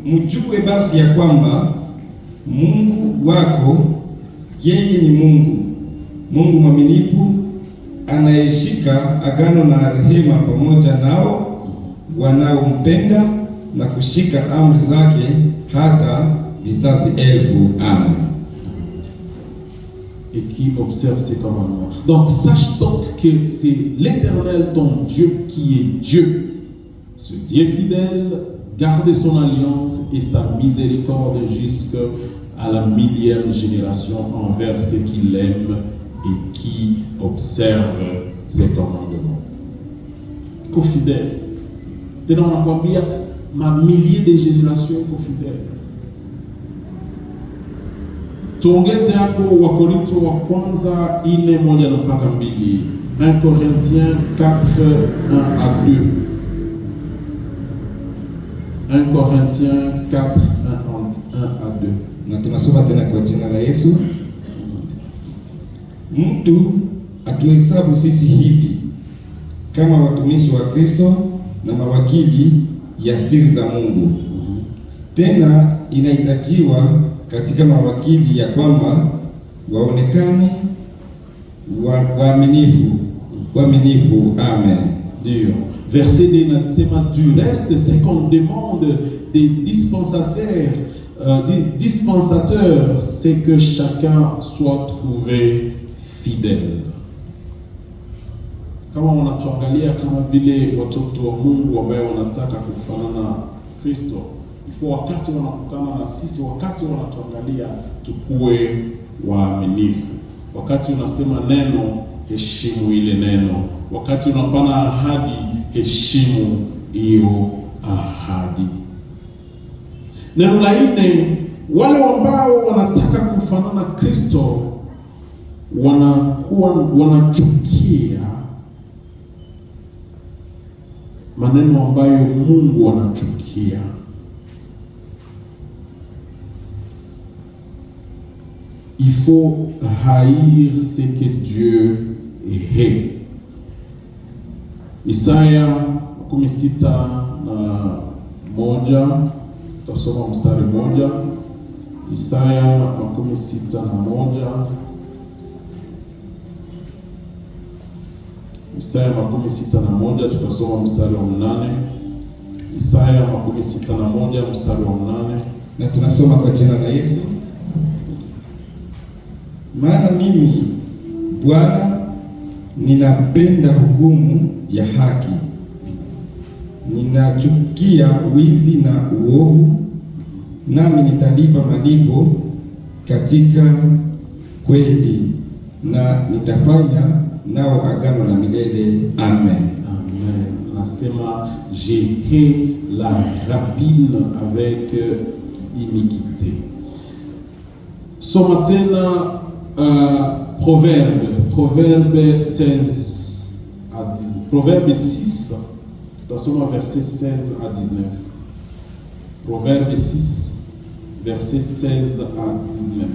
mjue basi ya kwamba Mungu wako yeye ni Mungu, Mungu mwaminifu, anayeshika agano na rehema pamoja nao wanaompenda na kushika amri zake hata vizazi elfu. Amen. Et qui observe ses commandements. Donc sache donc que c'est l'Éternel ton Dieu qui est Dieu. Ce Dieu fidèle garde son alliance et sa miséricorde jusqu'à la 1000e génération envers ceux qui l'aiment et qui observent ses commandements. Iko fidèle. Tena wanakwambia mamiliers de générations iko fidèle. Tuongeze hapo Wakorintho wa kwanza 4:1-2. 1 Corinthiens 4:1-2. 1 Corinthiens 4:1-2. Na tunasoma tena kwa jina la Yesu. Mtu atuhesabu sisi hivi kama watumishi wa Kristo na mawakili ya siri za Mungu. Tena inahitajiwa katika mawakili ya kwamba waonekane waaminifu. Amen. Dieu. Verset 2, du reste, c'est qu'on demande des dispensateurs, c'est que chacun soit trouvé fidèle. Kama wanatuangalia kama vile watoto wa Mungu ambao wanataka kufanana Kristo, ifo wakati wanakutana na sisi, wakati wanatuangalia tukue waaminifu. Wakati unasema neno, heshimu ile neno. Wakati unapana ahadi, heshimu hiyo ahadi. Neno la 4, wale ambao wanataka kufanana Kristo wanachukia maneno ambayo Mungu anachukia. Il faut haïr ce que Dieu hait. Isaya 61 tutasoma mstari moja. Isaya 61, Isaya 61 tutasoma mstari wa 8. Isaya 61 mstari wa 8, na tunasoma kwa jina la Yesu. Maana mimi Bwana ninapenda hukumu ya haki, ninachukia wizi na uovu, nami nitalipa malipo katika kweli, na nitafanya nao agano la milele. Amen. Amen. Nasema je hais la rapine avec iniquité. Soma tena Proverbe 16 à 10. Proverbe 6, tutasoma verset 16 à 19. Proverbe 6 verset 16 à 19.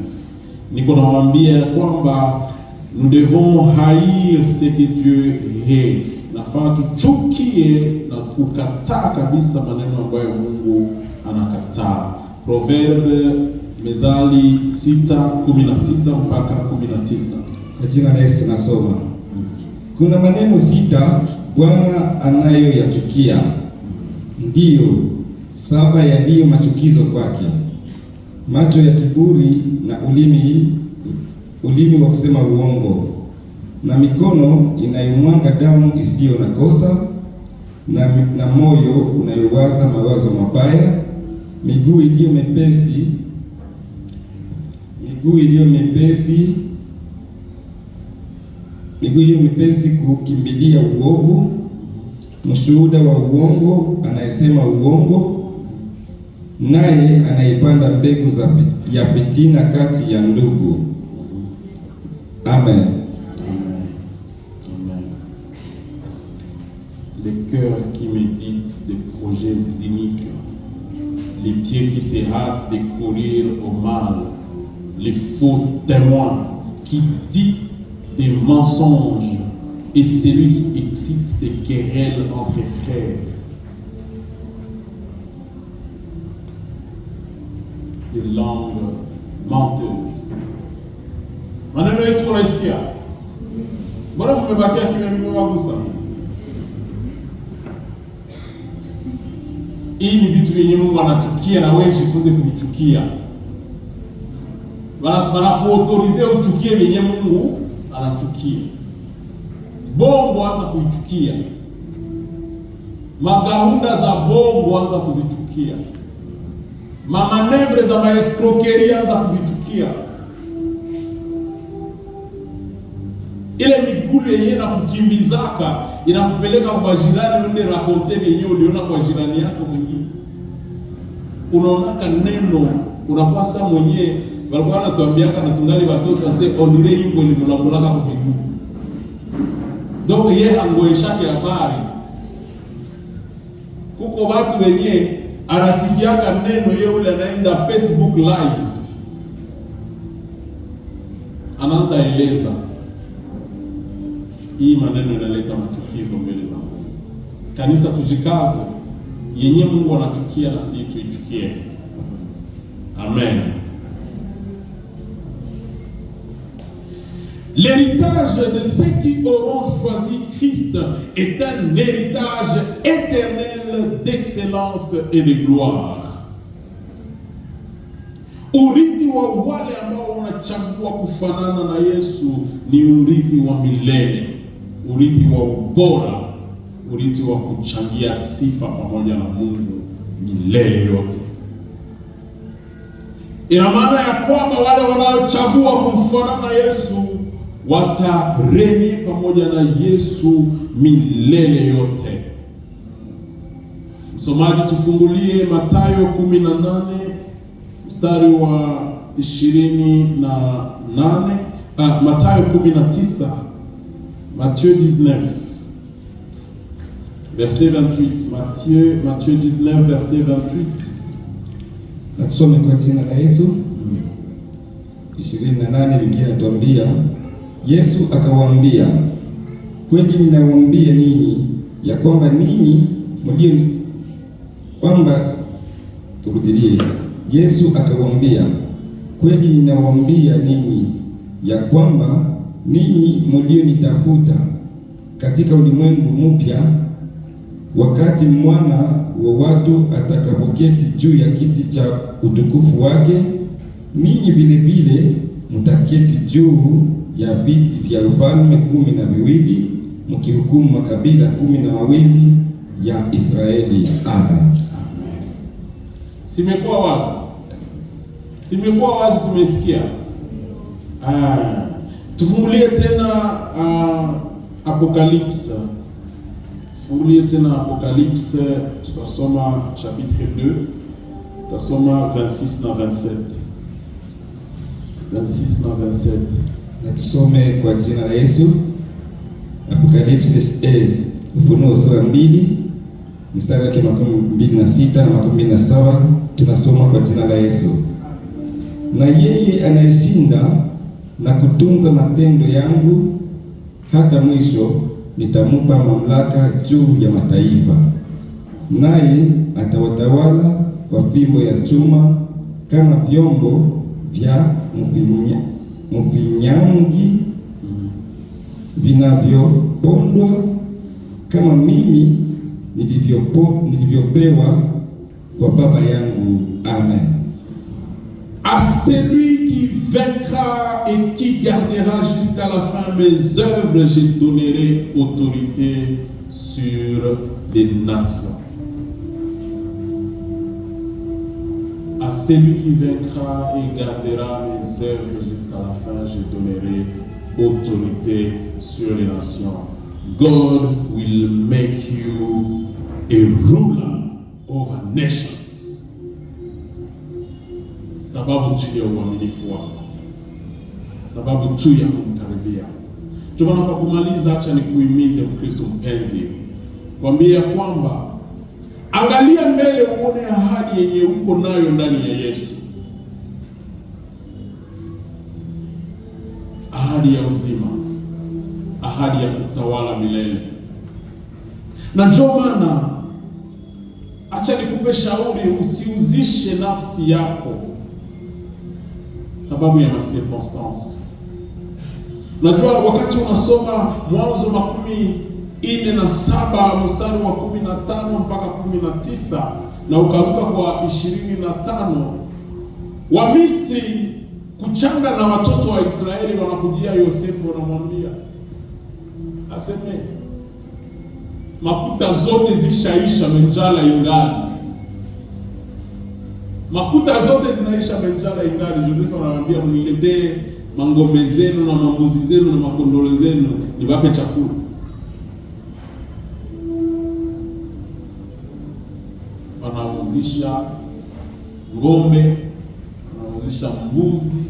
Niko nawaambia kwamba nous devons haïr ce que Dieu hait. Nafaa tuchukie na kukataa kabisa maneno ambayo Mungu anakataa. Proverbe Methali 6:16 mpaka 19. Kwa jina la Yesu tunasoma. Kuna maneno 6 Bwana anayoyachukia, ndiyo 7 yaliyo machukizo kwake: macho ya kiburi na ulimi wa kusema uongo, na mikono inayomwaga damu isiyo na kosa, na moyo unayowaza mawazo mabaya, miguu iliyo mepesi kukimbilia uovu, mshuhuda wa uongo anayesema uongo, naye anayepanda mbegu ya fitina kati ya ndugu. Amen. Amen. Les cœurs qui méditent des projets iniques, les pieds qui se hâtent de courir au mal, les faux témoins qui disent des mensonges et celui qui excite des querelles entre frères. Des langues menteuses. Maneno yetu unasikia? Mbona mmebakia kimya mmewagusa? Hii ni vitu vyenye Mungu anachukia na wewe jifunze kuvichukia. Wanakuautorize uchukie vyenye Mungu anachukia. Bongo anza kuichukia. Magaunda za bongo anza kuzichukia. Mamanevre za maescroquerie anza kuzichukia. Ile migulu yenye na kukimbizaka inakupeleka kwa jirani ule rakonte yenye uliona kwa jirani yako mwingine. Unaonaka neno unakuwa saa mwenyewe walikuwa wanatuambiaka na tungali watoto ase ondire yimbo ile tunapolaka kwa miguu. Donc yeye angoeshake habari. Kuko watu wenyewe anasikiaka neno yeye ule anaenda Facebook live. Anaanza eleza. Hii maneno inaleta machukizo mbele za Mungu. Kanisa tujikaze, yenye Mungu anachukia na sisi tuichukie. Amen. L'héritage de ceux qui auront choisi Christ est un héritage éternel d'excellence et de gloire. Urithi wa wale ambao wanachagua kufanana na Yesu ni urithi wa milele, urithi wa ubora, urithi wa kuchangia sifa pamoja na Mungu milele yote. Ina maana ya kwamba wale wanaochagua kufanana na Yesu watareni pamoja na Yesu milele yote. Msomaji, tufungulie Mathayo 18 mstari wa 28. Mathayo 19. Matthieu 19 verset 28. Matthieu 19 verset 28. Na tusome kwa jina la Yesu. 28 Biblia inatuambia, Yesu akawaambia, kweli ninawaambia ninyi ya kwamba ninyi kwamba turudilie. Yesu akawaambia, kweli ninawaambia ninyi ya kwamba ninyi mlionitafuta katika ulimwengu mpya, wakati mwana wa watu atakapoketi juu ya kiti cha utukufu wake, ninyi vile vile mtaketi juu ya viti vya ufalme 12 mkihukumu makabila 12 ya Israeli. Amen. Simekuwa wazi. Simekuwa wazi, tumesikia. Tufungulie tena Apocalypse. Tufungulie tena Apocalypse, tutasoma chapitre 2. Tutasoma 26 na 27. 26 na 27. Na tusome kwa jina la Yesu. Apocalypse Ufunuo sura 2 mstari wake 26 na 27. Tunasoma kwa jina la Yesu. Na yeye anayeshinda na kutunza matendo yangu hata mwisho, nitamupa mamlaka juu ya mataifa, naye atawatawala kwa fimbo ya chuma kama vyombo vya mfinyanzi vinavyopondwa, kama mimi nilivyopewa kwa Baba yangu. Amen. À celui qui vaincra et qui gardera jusqu'à la fin mes œuvres, je donnerai autorité sur les nations. À celui qui vaincra et gardera mes œuvres jusqu'à la fin, je donnerai autorité sur les nations. God will make you a ruler over nations. Sababu tu ya uaminifu wako, sababu tu ya kumkaribia. Tunaona kwa kumaliza, acha nikuhimize Mkristo mpenzi, kwambia kwamba angalia mbele uone ahadi yenye uko nayo ndani ya Yesu. Ahadi ya uzima, ahadi ya kutawala milele. Na ndio maana acha nikupe shauri, usiuzishe nafsi yako sababu ya circumstances. Najua wakati unasoma Mwanzo 47 mstari wa 15 mpaka 19 na ukaruka kwa 25, Wamisri kuchanga na watoto wa Israeli wanakujia Yosefu, wanamwambia aseme makuta zote zishaisha, menjala ingali. Makuta zote zinaisha, menjala ingali. Yosefu anamwambia mniletee mangombe zenu na mambuzi zenu na makondolo zenu niwape chakula. Wanauzisha ngombe, wanauzisha mbuzi,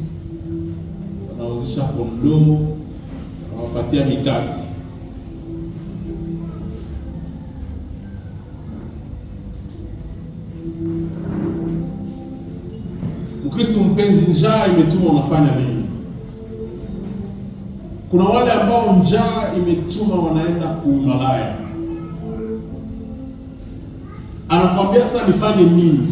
wanauzisha kondoo, wanawapatia mikate. Mkristo mpenzi, njaa imetuma unafanya nini? Kuna wale ambao njaa imetuma wanaenda kuumalaya. Anakuambia sasa nifanye nini?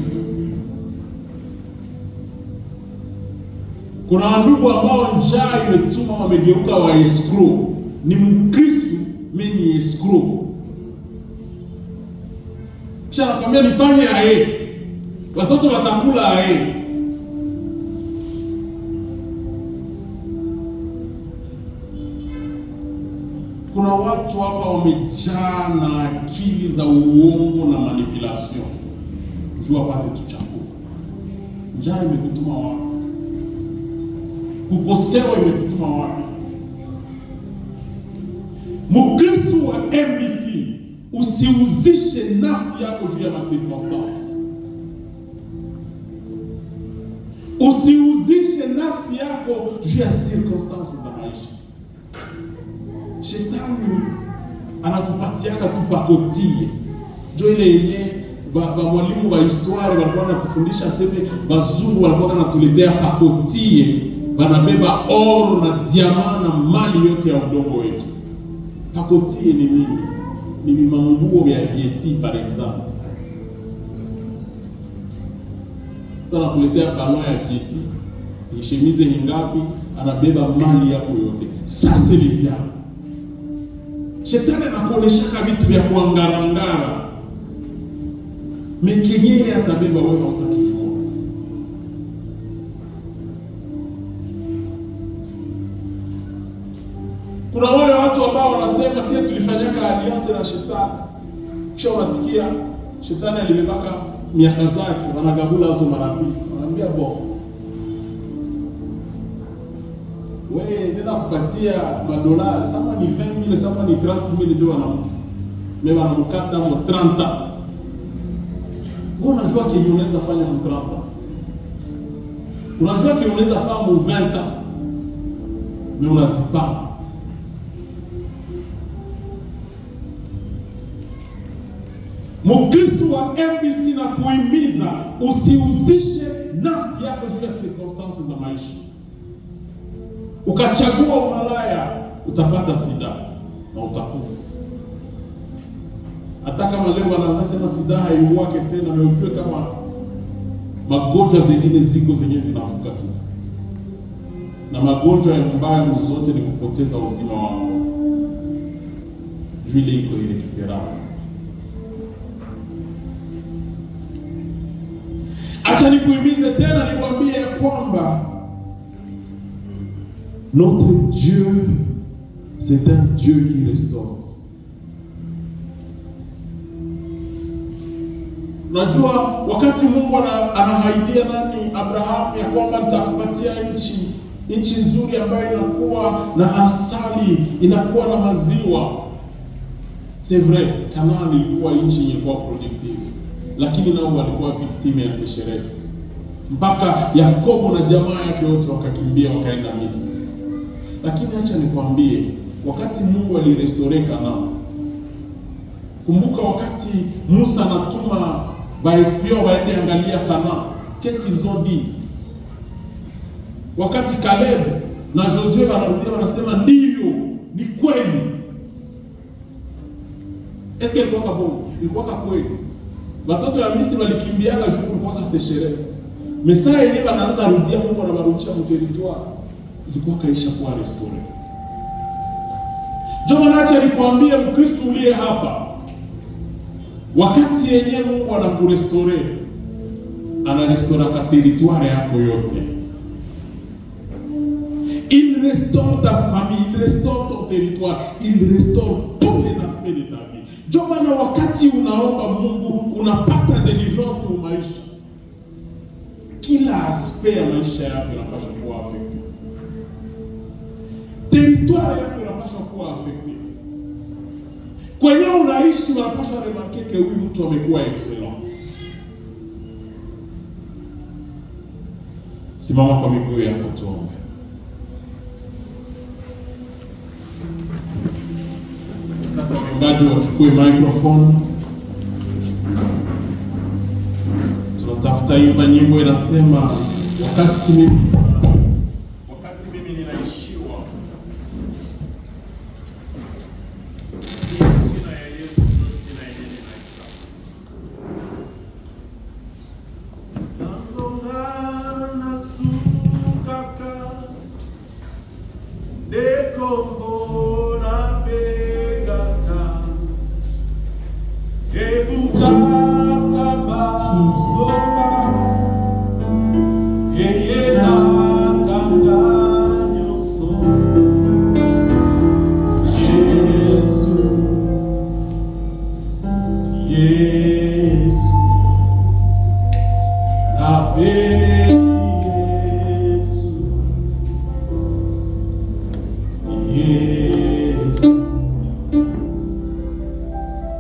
Kuna wandugu ambao njaa imetuma wamegeuka wa escrow. Ni Mkristo mimi ni escrow. Kisha anakuambia nifanye ae, watoto watakula ae. Kuna watu hapa wamejaa na akili za uongo na manipulation, jua pate tu chakula. Njaa imekutuma wapi? Kukosewa imekutuma wapi? Mkristo wa MBC, usiuzishe nafsi yako juu ya circumstances. Usiuzishe nafsi yako juu ya circumstances za maisha. Shetani anakupatiaka tu pakotie. Jo ile yenye mwalimu wa historia walikuwa wanatufundisha, aseme bazungu walikuwa wanatuletea pakotie, wanabeba oro na diamana na mali yote ya udongo wetu. Pakotie ni nini? ni manguo ya vieti par exemple. Tana kuletea balon ya vieti, ishemize hingapi, anabeba mali yako yote. Sasa ni diable. Shetani anakuonesha vitu vya kuangarangara. Mekenye atabeba wewe utakijua. Kuna wale watu ambao wanasema sisi tulifanyaka alliance na shetani. Kisha unasikia shetani alibebaka miaka zake, wanagabula hizo mara mbili. Wanaambia wewe nenda kupatia $, sama ni 20,000, sama ni 30,000 ndio wanampa. Mimi wanamkata mo 30. Wewe unajua kile unaweza fanya kwa 30. Unajua kile unaweza fanya kwa 20. Mimi unasipa. Mkristo wa MBC na kuhimiza usiuzishe nafsi yako juu ya circumstances za maisha. Ukachagua umalaya, utapata sida na utakufa. Hata kama leo wanaanza sema sida haiuwake tena, na ujue kama magonjwa zingine ziko zenye zinafuka sida. Na magonjwa ya mbaya zote ni kupoteza uzima wako. Vile iko ile kipera. Acha nikuhimize tena nikwambie kwamba notre Dieu, c'est un Dieu qui restaure. Najua wakati Mungu anahaidia nani Abrahamu ya kwamba nitakupatia nchi nzuri ambayo inakuwa na asali, inakuwa na maziwa. C'est vrai, Kanani ilikuwa nchi yenye kuwa productive, lakini nao walikuwa victime ya sécheresse. Mpaka Yakobo na jamaa yake wote wakakimbia wakaenda Misri. Lakini acha nikwambie, wakati Mungu alirestore Kanani, kumbuka wakati Musa anatuma baespio waende angalia Kanani, qu'est-ce qu'ils ont dit? Wakati Caleb na Josué wanarudia wanasema ndio, ni kweli. Est-ce que ilikuwa kabongo? Ilikuwa kweli. Watoto wa Misri walikimbiaga juu kulikuwa na sécheresse. Mesa yenyewe wanaanza rudia, Mungu anawarudisha mu territoire. Ilikuwa kaisha kuwa restore. Ndio maana nikwambie Mkristo uliye hapa, wakati yenyewe Mungu anakurestore, anarestore ka territoire yako yote. Il restaure ta famille, il restaure ton territoire, il restaure tous les aspects de ta vie. Ndio maana wakati unaomba Mungu unapata deliverance mu maisha. Kila aspect ya maisha yako yanapaswa kuwa affected. Territoire yako yanapaswa kuwa affected. Kwenye unaishi unapaswa remarquer que huyu mtu amekuwa excellent. Simama kwa miguu yako tuombe. Waimbaji wachukue microphone. Tunatafuta imba nyimbo inasema wakati mimi ninaishiwa. Jina ya Yesu jina yenyewe inaisha. Tangona sukaka dekongona begaka ebukaka basomba eyena kanganyo so Yesu Yesu